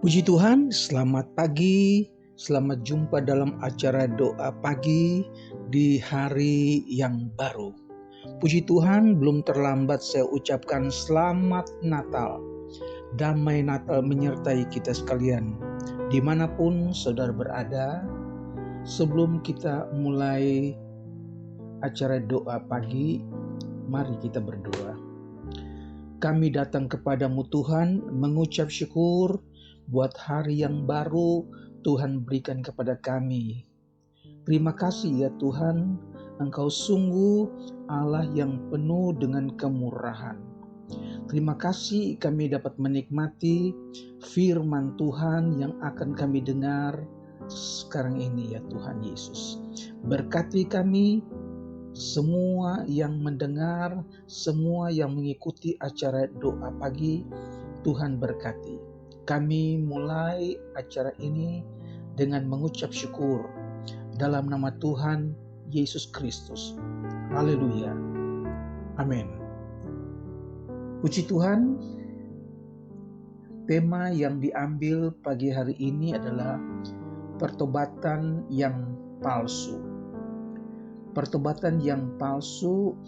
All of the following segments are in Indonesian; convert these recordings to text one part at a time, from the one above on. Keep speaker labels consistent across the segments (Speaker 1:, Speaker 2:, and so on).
Speaker 1: Puji Tuhan, selamat pagi, selamat jumpa dalam acara doa pagi di hari yang baru. Puji Tuhan, belum terlambat saya ucapkan selamat Natal. Damai Natal menyertai kita sekalian, dimanapun saudara berada. Sebelum kita mulai acara doa pagi, mari kita berdoa. Kami datang kepadamu Tuhan, mengucap syukur buat hari yang baru Tuhan berikan kepada kami. Terima kasih ya Tuhan, Engkau sungguh Allah yang penuh dengan kemurahan. Terima kasih kami dapat menikmati firman Tuhan yang akan kami dengar sekarang ini ya Tuhan Yesus. Berkati kami semua yang mendengar, semua yang mengikuti acara doa pagi, Tuhan berkati. Kami mulai acara ini dengan mengucap syukur dalam nama Tuhan Yesus Kristus. Haleluya. Amin. Puji Tuhan, tema yang diambil pagi hari ini adalah pertobatan yang palsu. Pertobatan yang palsu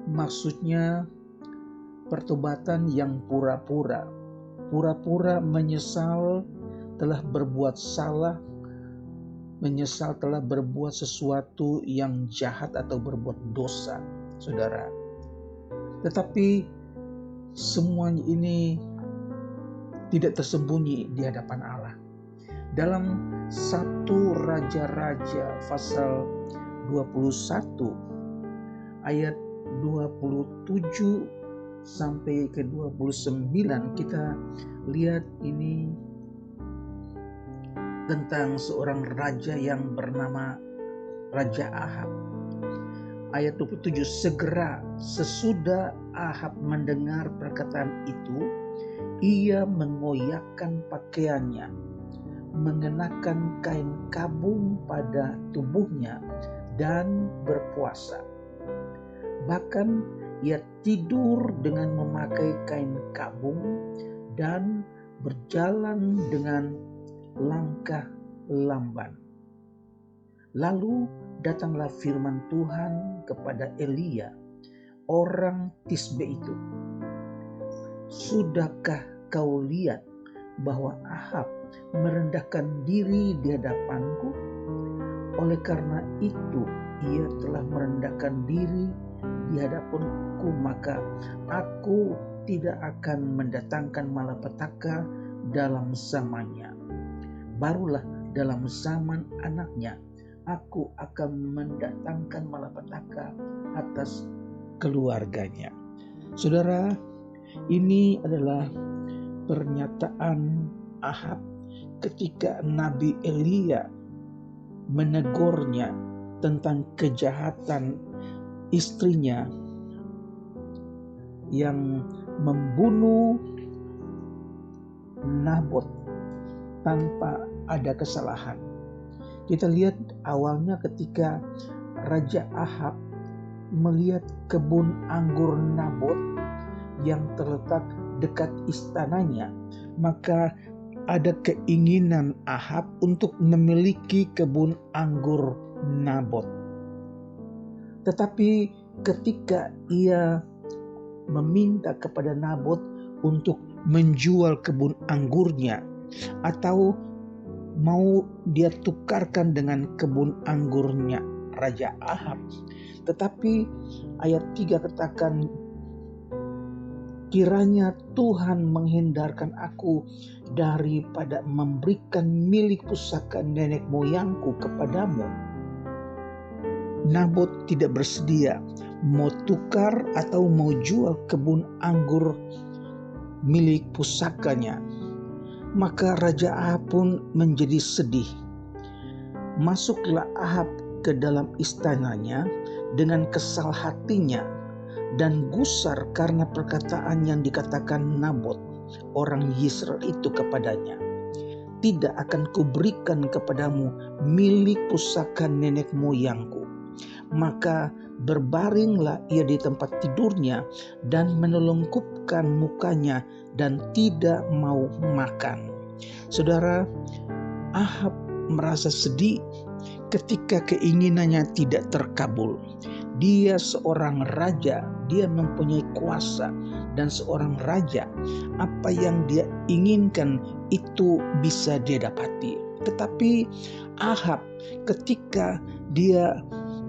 Speaker 1: maksudnya pertobatan yang pura-pura menyesal telah berbuat salah, menyesal telah berbuat sesuatu yang jahat atau berbuat dosa, saudara. Tetapi semuanya ini tidak tersembunyi di hadapan Allah. Dalam 1 Raja-Raja pasal 21 ayat 27 sampai ke 29 kita lihat ini tentang seorang raja yang bernama Raja Ahab. Ayat 27, segera sesudah Ahab mendengar perkataan itu, ia mengoyakkan pakaiannya, mengenakan kain kabung pada tubuhnya dan berpuasa. Bahkan ia tidur dengan memakai kain kabung dan berjalan dengan langkah lamban. Lalu datanglah firman Tuhan kepada Elia, orang Tisbe itu. Sudahkah kau lihat bahwa Ahab merendahkan diri di hadapanku? Oleh karena itu ia telah merendahkan diri di hadapanku, maka aku tidak akan mendatangkan malapetaka dalam zamannya. Barulah dalam zaman anaknya aku akan mendatangkan malapetaka atas keluarganya. Saudara, ini adalah pernyataan Ahab ketika Nabi Elia menegurnya tentang kejahatan istrinya yang membunuh Nabot tanpa ada kesalahan. Kita lihat awalnya ketika Raja Ahab melihat kebun anggur Nabot yang terletak dekat istananya, maka ada keinginan Ahab untuk memiliki kebun anggur Nabot. Tetapi ketika ia meminta kepada Nabot untuk menjual kebun anggurnya atau mau dia tukarkan dengan kebun anggurnya Raja Ahab, tetapi ayat 3 katakan, kiranya Tuhan menghindarkan aku daripada memberikan milik pusaka nenek moyangku kepadamu. Nabot tidak bersedia mau tukar atau mau jual kebun anggur milik pusakanya. Maka Raja Ahab pun menjadi sedih. Masuklah Ahab ke dalam istananya dengan kesal hatinya dan gusar karena perkataan yang dikatakan Nabot, orang Yisrael itu kepadanya. Tidak akan kuberikan kepadamu milik pusaka nenek moyangku. Maka berbaringlah ia di tempat tidurnya dan menelungkupkan mukanya dan tidak mau makan. Saudara, Ahab merasa sedih ketika keinginannya tidak terkabul. Dia seorang raja, dia mempunyai kuasa, dan seorang raja, apa yang dia inginkan itu bisa dia dapati. Tetapi Ahab ketika dia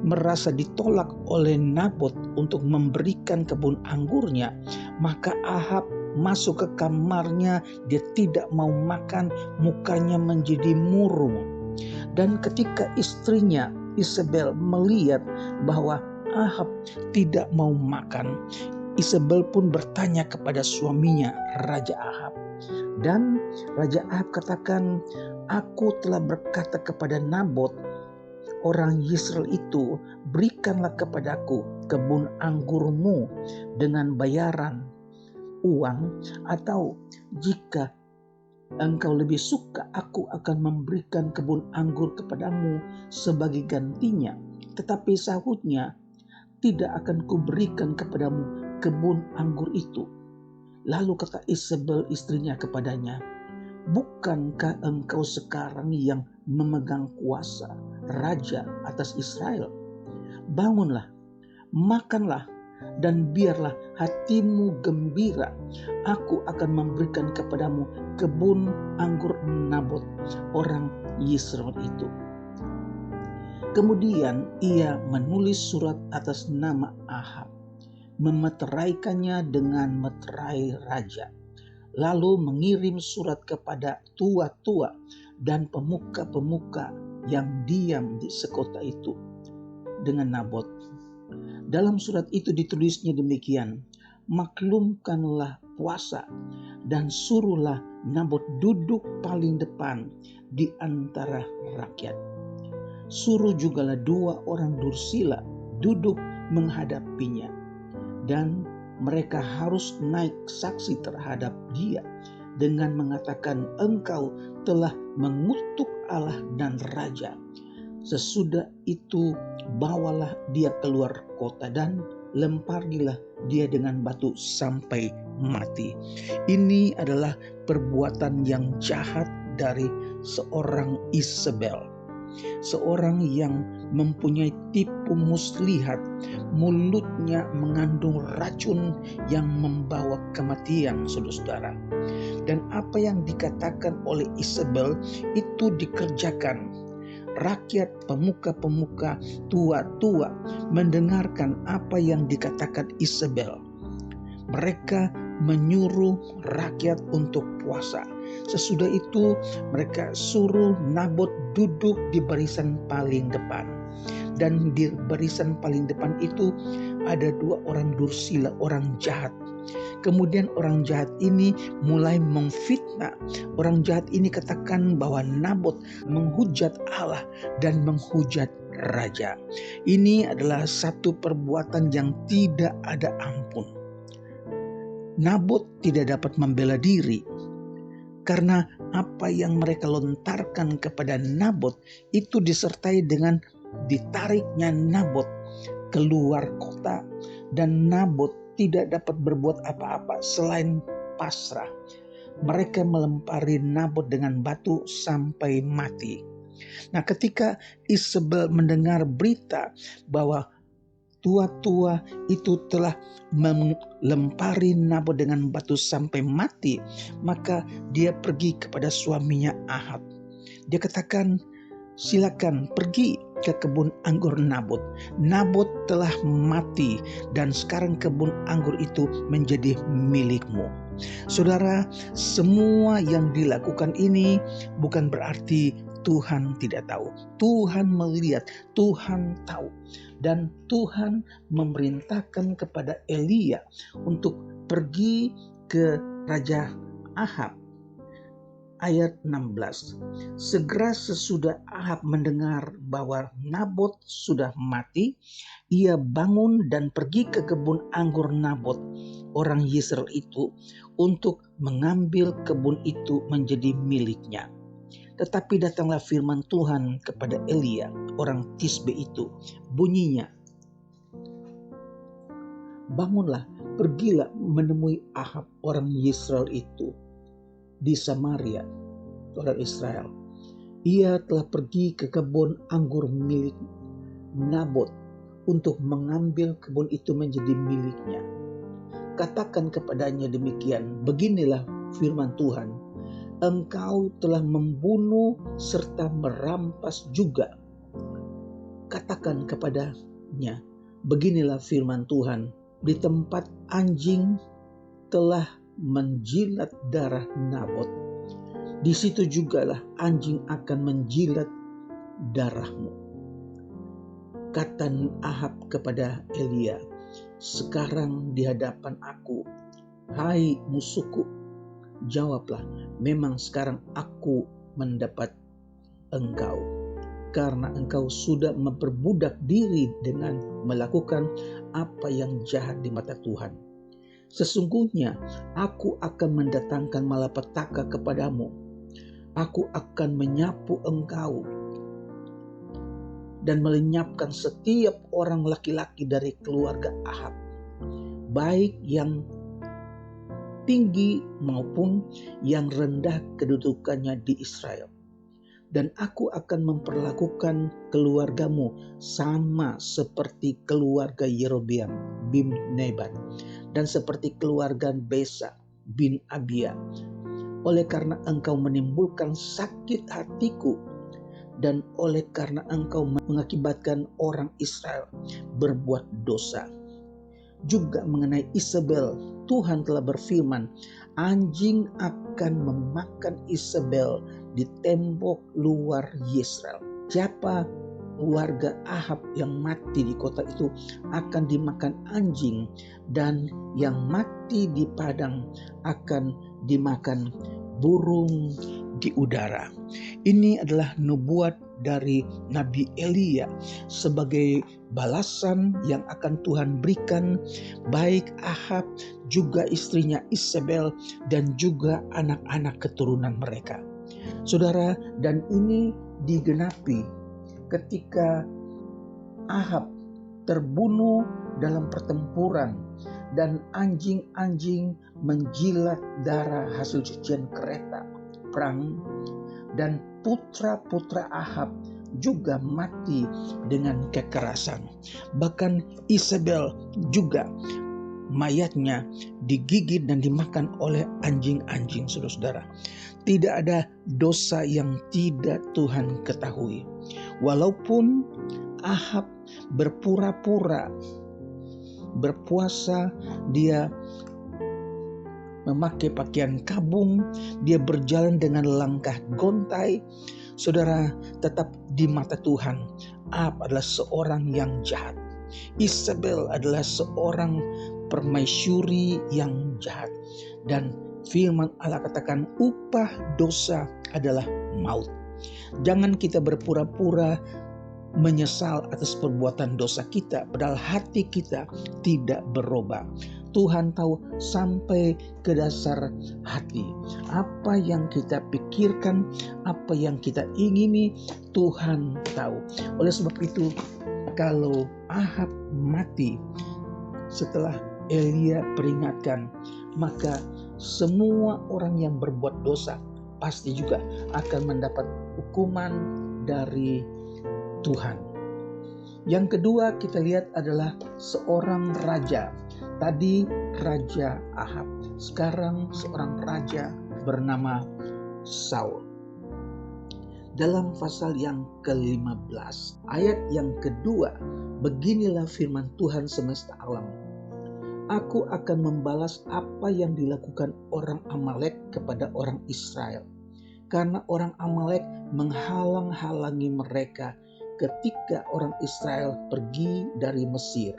Speaker 1: merasa ditolak oleh Nabot untuk memberikan kebun anggurnya, maka Ahab masuk ke kamarnya, dia tidak mau makan, mukanya menjadi murung. Dan ketika istrinya Isabel melihat bahwa Ahab tidak mau makan, Isabel pun bertanya kepada suaminya, Raja Ahab. Dan Raja Ahab katakan, "Aku telah berkata kepada Nabot, orang Yisrael itu, berikanlah kepadaku kebun anggurmu dengan bayaran uang, atau jika engkau lebih suka, aku akan memberikan kebun anggur kepadamu sebagai gantinya." Tetapi sahutnya, "Tidak akan kuberikan kepadamu kebun anggur itu." Lalu kata Isabel istrinya kepadanya, "Bukankah engkau sekarang yang memegang kuasa raja atas Israel? Bangunlah, makanlah, dan biarlah hatimu gembira. Aku akan memberikan kepadamu kebun anggur Nabot orang Yisrael itu." Kemudian ia menulis surat atas nama Ahab, memeteraikannya dengan meterai raja, lalu mengirim surat kepada tua-tua dan pemuka-pemuka yang diam di sekota itu dengan Nabot. Dalam surat itu ditulisnya demikian, "Maklumkanlah puasa dan suruhlah Nabot duduk paling depan di antara rakyat. Suruh jugalah 2 orang dursila duduk menghadapinya, dan mereka harus naik saksi terhadap dia dengan mengatakan, engkau telah mengutuk Allah dan raja. Sesudah itu bawalah dia keluar kota dan lemparilah dia dengan batu sampai mati." Ini adalah perbuatan yang jahat dari seorang Isabel, seorang yang mempunyai tipu muslihat. Mulutnya mengandung racun yang membawa kematian, saudara-saudara. Dan apa yang dikatakan oleh Isabel itu dikerjakan. Rakyat, pemuka-pemuka, tua-tua mendengarkan apa yang dikatakan Isabel. Mereka menyuruh rakyat untuk puasa. Sesudah itu mereka suruh Nabot duduk di barisan paling depan. Dan di barisan paling depan itu ada 2 orang dursila, orang jahat. Kemudian orang jahat ini mulai memfitnah. Orang jahat ini katakan bahwa Nabot menghujat Allah dan menghujat raja. Ini adalah satu perbuatan yang tidak ada ampun. Nabot tidak dapat membela diri karena apa yang mereka lontarkan kepada Nabot itu disertai dengan ditariknya Nabot keluar kota, dan Nabot tidak dapat berbuat apa-apa selain pasrah. Mereka melempari Nabot dengan batu sampai mati. Nah, ketika Isabel mendengar berita bahwa tua-tua itu telah melempari Nabot dengan batu sampai mati, maka dia pergi kepada suaminya Ahab. Dia katakan, "Silakan pergi ke kebun anggur Nabot. Nabot telah mati dan sekarang kebun anggur itu menjadi milikmu." Saudara, semua yang dilakukan ini bukan berarti Tuhan tidak tahu. Tuhan melihat, Tuhan tahu. Dan Tuhan memerintahkan kepada Elia untuk pergi ke Raja Ahab. Ayat 16. Segera sesudah Ahab mendengar bahwa Nabot sudah mati, ia bangun dan pergi ke kebun anggur Nabot, orang Yisrael itu, untuk mengambil kebun itu menjadi miliknya. Tetapi datanglah firman Tuhan kepada Elia, orang Tisbe itu. Bunyinya, "Bangunlah, pergilah menemui Ahab orang Yisrael itu di Samaria, orang Israel. Ia telah pergi ke kebun anggur milik Nabot untuk mengambil kebun itu menjadi miliknya. Katakan kepadanya demikian, beginilah firman Tuhan, engkau telah membunuh serta merampas juga. Katakan kepadanya, beginilah firman Tuhan, di tempat anjing telah menjilat darah Nabot, di situ jugalah anjing akan menjilat darahmu. Kata Ahab kepada Elia, sekarang di hadapan aku, hai musuhku, jawablah, memang sekarang aku mendapat engkau, karena engkau sudah memperbudak diri dengan melakukan apa yang jahat di mata Tuhan. Sesungguhnya aku akan mendatangkan malapetaka kepadamu. Aku akan menyapu engkau dan melenyapkan setiap orang laki-laki dari keluarga Ahab, baik yang tinggi maupun yang rendah kedudukannya di Israel. Dan aku akan memperlakukan keluargamu sama seperti keluarga Yerobeam bin Nebat dan seperti keluarga Besa bin Abia, oleh karena engkau menimbulkan sakit hatiku dan oleh karena engkau mengakibatkan orang Israel berbuat dosa. Juga mengenai Isabel, Tuhan telah berfirman, anjing akan memakan Isabel di tembok luar Yesreel. Siapa warga Ahab yang mati di kota itu akan dimakan anjing, dan yang mati di padang akan dimakan burung di udara. Ini adalah nubuat dari Nabi Elia sebagai balasan yang akan Tuhan berikan baik Ahab, juga istrinya Isabel, dan juga anak-anak keturunan mereka. Saudara, dan ini digenapi ketika Ahab terbunuh dalam pertempuran dan anjing-anjing menjilat darah hasil cucian kereta perang, dan putra-putra Ahab juga mati dengan kekerasan. Bahkan Isabel juga mayatnya digigit dan dimakan oleh anjing-anjing, saudara-saudara. Tidak ada dosa yang tidak Tuhan ketahui. Walaupun Ahab berpura-pura berpuasa, dia memakai pakaian kabung, dia berjalan dengan langkah gontai, saudara, tetap di mata Tuhan Ahab adalah seorang yang jahat. Isabel adalah seorang permaisuri yang jahat. Dan firman Allah katakan upah dosa adalah maut. Jangan kita berpura-pura menyesal atas perbuatan dosa kita, padahal hati kita tidak berubah. Tuhan tahu sampai ke dasar hati. Apa yang kita pikirkan, apa yang kita ingini, Tuhan tahu. Oleh sebab itu, kalau Ahab mati setelah Elia peringatkan, maka semua orang yang berbuat dosa pasti juga akan mendapat hukuman dari Tuhan. Yang kedua kita lihat adalah seorang raja. Tadi Raja Ahab, sekarang seorang raja bernama Saul. Dalam pasal yang ke-15, ayat yang kedua, beginilah firman Tuhan semesta alam. Aku akan membalas apa yang dilakukan orang Amalek kepada orang Israel, karena orang Amalek menghalang-halangi mereka ketika orang Israel pergi dari Mesir.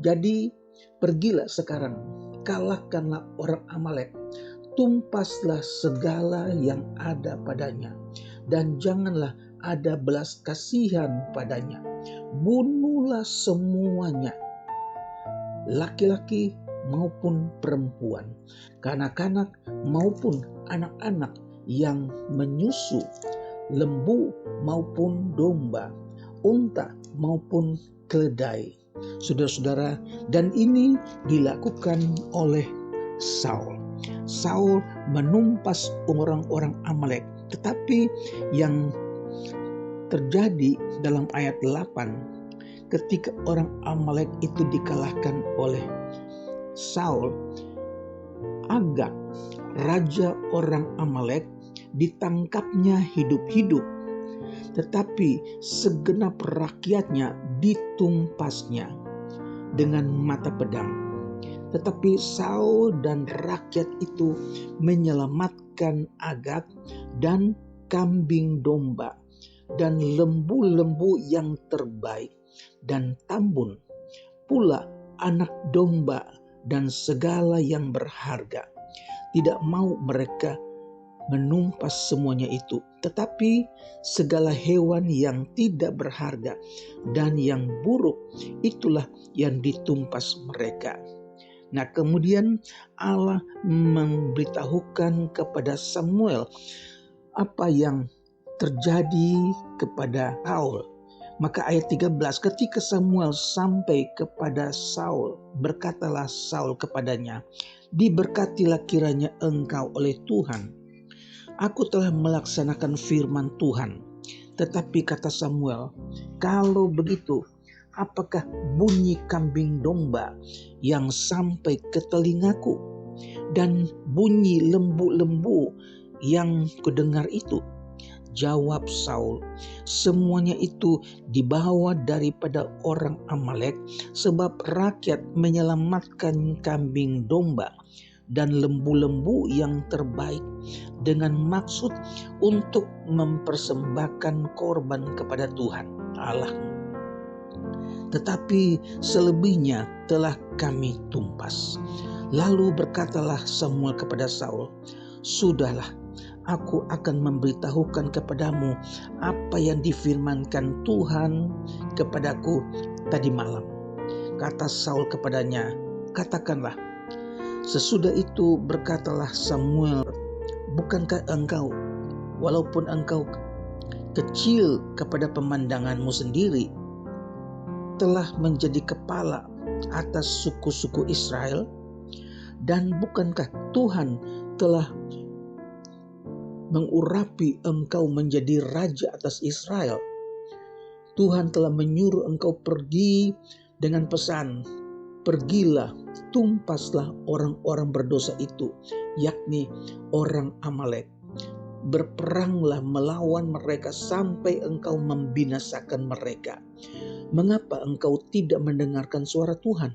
Speaker 1: Jadi pergilah sekarang, kalahkanlah orang Amalek, tumpaslah segala yang ada padanya, dan janganlah ada belas kasihan padanya. Bunuhlah semuanya, laki-laki maupun perempuan, kanak-kanak maupun anak-anak yang menyusu, lembu maupun domba, unta maupun keledai. Saudara-saudara, dan ini dilakukan oleh Saul. Saul menumpas orang-orang Amalek Tetapi yang terjadi dalam ayat 8, ketika orang Amalek itu dikalahkan oleh Saul, Agag, raja orang Amalek, ditangkapnya hidup-hidup, tetapi segenap rakyatnya ditumpasnya dengan mata pedang. Tetapi Saul dan rakyat itu menyelamatkan Agag dan kambing domba dan lembu-lembu yang terbaik dan tambun, pula anak domba dan segala yang berharga. Tidak mau mereka menumpas semuanya itu, tetapi segala hewan yang tidak berharga dan yang buruk itulah yang ditumpas mereka. Nah, kemudian Allah memberitahukan kepada Samuel apa yang terjadi kepada Saul. Maka ayat 13, ketika Samuel sampai kepada Saul, berkatalah Saul kepadanya, "Diberkatilah kiranya engkau oleh Tuhan. Aku telah melaksanakan firman Tuhan." Tetapi kata Samuel, "Kalau begitu, apakah bunyi kambing domba yang sampai ke telingaku dan bunyi lembu-lembu yang kudengar itu?" Jawab Saul, "Semuanya itu dibawa daripada orang Amalek, sebab rakyat menyelamatkan kambing domba dan lembu-lembu yang terbaik dengan maksud untuk mempersembahkan korban kepada Tuhan Allahmu. Tetapi selebihnya telah kami tumpas." Lalu berkatalah Samuel kepada Saul, "Sudahlah, aku akan memberitahukan kepadamu apa yang difirmankan Tuhan kepadaku tadi malam." Kata Saul kepadanya, "Katakanlah." Sesudah itu berkatalah Samuel, "Bukankah engkau, walaupun engkau kecil kepada pemandanganmu sendiri, telah menjadi kepala atas suku-suku Israel? Dan bukankah Tuhan telah mengurapi engkau menjadi raja atas Israel? Tuhan telah menyuruh engkau pergi dengan pesan, pergilah, tumpaslah orang-orang berdosa itu, yakni orang Amalek. Berperanglah melawan mereka sampai engkau membinasakan mereka. Mengapa engkau tidak mendengarkan suara Tuhan?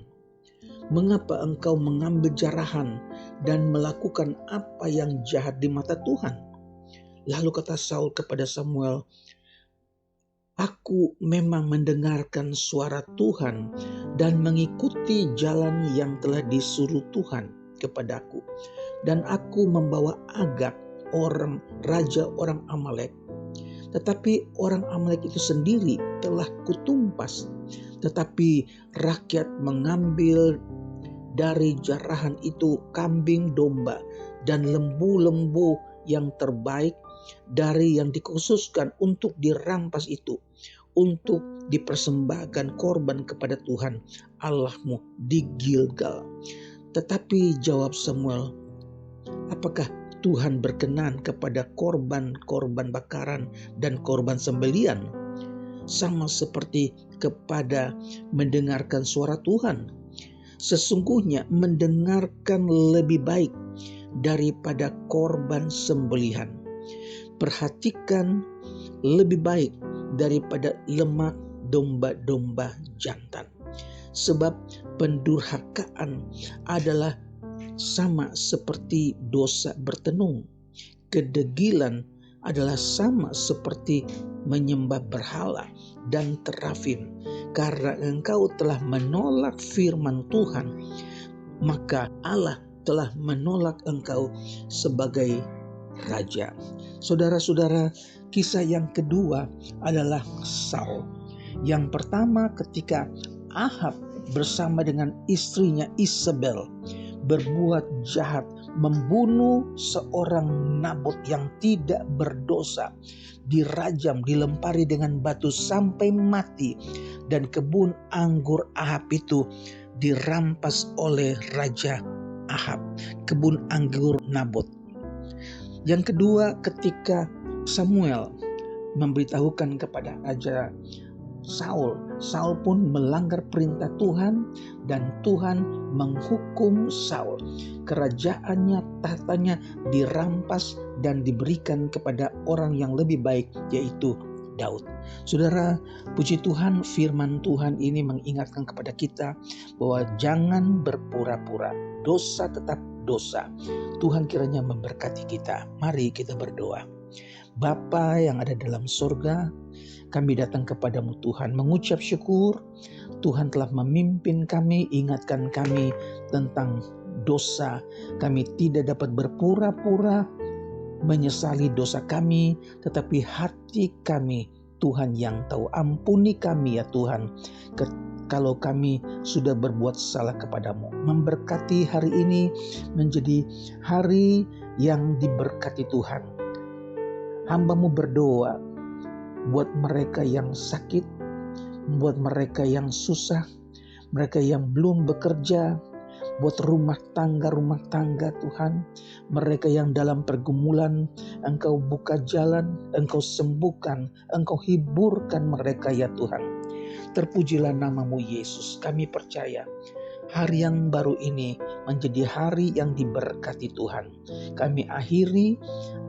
Speaker 1: Mengapa engkau mengambil jarahan dan melakukan apa yang jahat di mata Tuhan?" Lalu kata Saul kepada Samuel, "Aku memang mendengarkan suara Tuhan dan mengikuti jalan yang telah disuruh Tuhan kepadaku. Dan aku membawa Agag, raja orang Amalek. Tetapi orang Amalek itu sendiri telah kutumpas. Tetapi rakyat mengambil dari jarahan itu kambing domba dan lembu-lembu yang terbaik dari yang dikhususkan untuk dirampas itu, untuk dipersembahkan korban kepada Tuhan Allahmu di Gilgal." Tetapi jawab Samuel, "Apakah Tuhan berkenan kepada korban-korban bakaran dan korban sembelian, sama seperti kepada mendengarkan suara Tuhan? Sesungguhnya mendengarkan lebih baik daripada korban sembelihan. Perhatikan lebih baik daripada lemak domba-domba jantan. Sebab pendurhakaan adalah sama seperti dosa bertenung. Kedegilan adalah sama seperti menyembah berhala dan terafim. Karena engkau telah menolak firman Tuhan, maka Allah telah menolak engkau sebagai raja." Saudara-saudara, kisah yang kedua adalah Saul. Yang pertama, ketika Ahab bersama dengan istrinya Isabel berbuat jahat, membunuh seorang Nabot yang tidak berdosa, dirajam, dilempari dengan batu sampai mati, dan kebun anggur Ahab itu dirampas oleh Raja Ahab, kebun anggur Nabot. Yang kedua, ketika Samuel memberitahukan kepada raja Saul. Saul pun melanggar perintah Tuhan dan Tuhan menghukum Saul. Kerajaannya, tahtanya dirampas dan diberikan kepada orang yang lebih baik, yaitu Daud. Saudara, puji Tuhan, firman Tuhan ini mengingatkan kepada kita bahwa jangan berpura-pura. Dosa tetap dosa. Tuhan kiranya memberkati kita. Mari kita berdoa. Bapa yang ada dalam surga, kami datang kepadamu Tuhan, mengucap syukur. Tuhan telah memimpin kami, ingatkan kami tentang dosa. Kami tidak dapat berpura-pura menyesali dosa kami, tetapi hati kami, Tuhan yang tahu. Ampuni kami ya Tuhan, kalau kami sudah berbuat salah kepadamu. Memberkati hari ini menjadi hari yang diberkati Tuhan. Hamba-Mu berdoa buat mereka yang sakit, buat mereka yang susah, mereka yang belum bekerja, buat rumah tangga Tuhan, mereka yang dalam pergumulan, Engkau buka jalan, Engkau sembuhkan, Engkau hiburkan mereka ya Tuhan. Terpujilah nama-Mu Yesus. Kami percaya hari yang baru ini menjadi hari yang diberkati Tuhan. Kami akhiri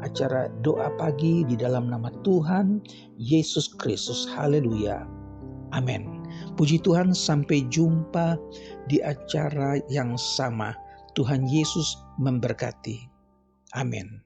Speaker 1: acara doa pagi di dalam nama Tuhan Yesus Kristus. Haleluya. Amin. Puji Tuhan, sampai jumpa di acara yang sama. Tuhan Yesus memberkati. Amin.